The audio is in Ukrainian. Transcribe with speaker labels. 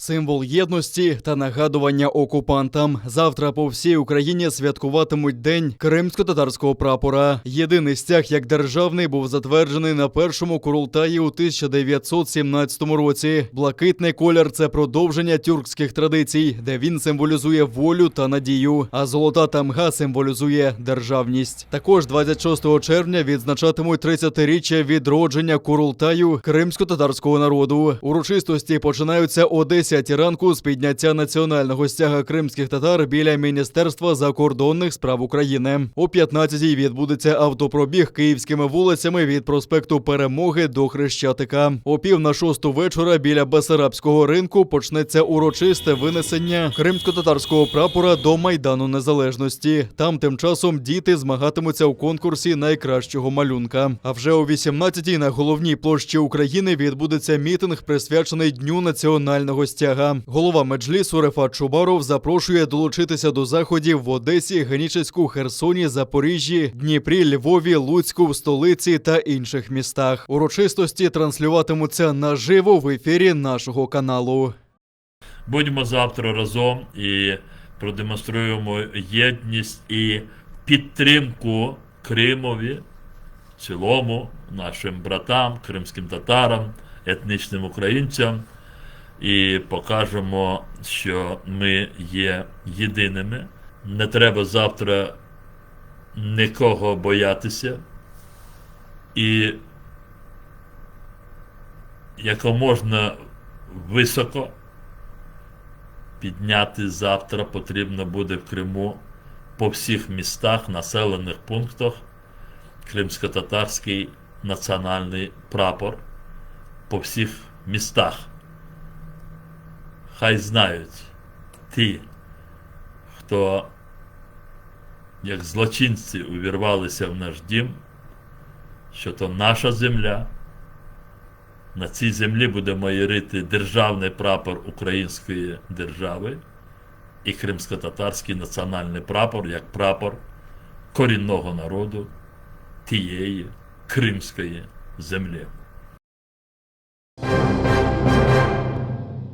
Speaker 1: Символ єдності та нагадування окупантам. Завтра по всій Україні святкуватимуть День кримсько-татарського прапора. Єдиний стяг як державний був затверджений на першому Курултаї у 1917 році. Блакитний колір – це продовження тюркських традицій, де він символізує волю та надію, а золота тамга символізує державність. Також 26 червня відзначатимуть 30-річчя відродження Курултаю кримсько-татарського народу. Урочистості починаються о 10 ранку з підняття національного стяга кримських татар біля Міністерства закордонних справ України. О 15-й відбудеться автопробіг київськими вулицями від проспекту Перемоги до Хрещатика. О 5:45 вечора біля Бессарабського ринку почнеться урочисте винесення кримсько-татарського прапора до Майдану Незалежності. Там тим часом діти змагатимуться у конкурсі найкращого малюнка. А вже о 18-й на головній площі України відбудеться мітинг, присвячений Дню національного стяга. Голова Меджлісу Рефат Чубаров запрошує долучитися до заходів в Одесі, Генічеську, Херсоні, Запоріжжі, Дніпрі, Львові, Луцьку, столиці та інших містах. Урочистості транслюватимуться наживо в ефірі нашого каналу.
Speaker 2: Будьмо завтра разом і продемонструємо єдність і підтримку Кримові, в цілому нашим братам, кримським татарам, етнічним українцям. І покажемо, що ми є єдиними. Не треба завтра нікого боятися. І якомога високо підняти завтра потрібно буде в Криму по всіх містах, населених пунктах кримсько-татарський національний прапор по всіх містах. Хай знають ті, хто, як злочинці, увірвалися в наш дім, що то наша земля. На цій землі буде майорити державний прапор української держави і кримсько-татарський національний прапор, як прапор корінного народу тієї кримської землі.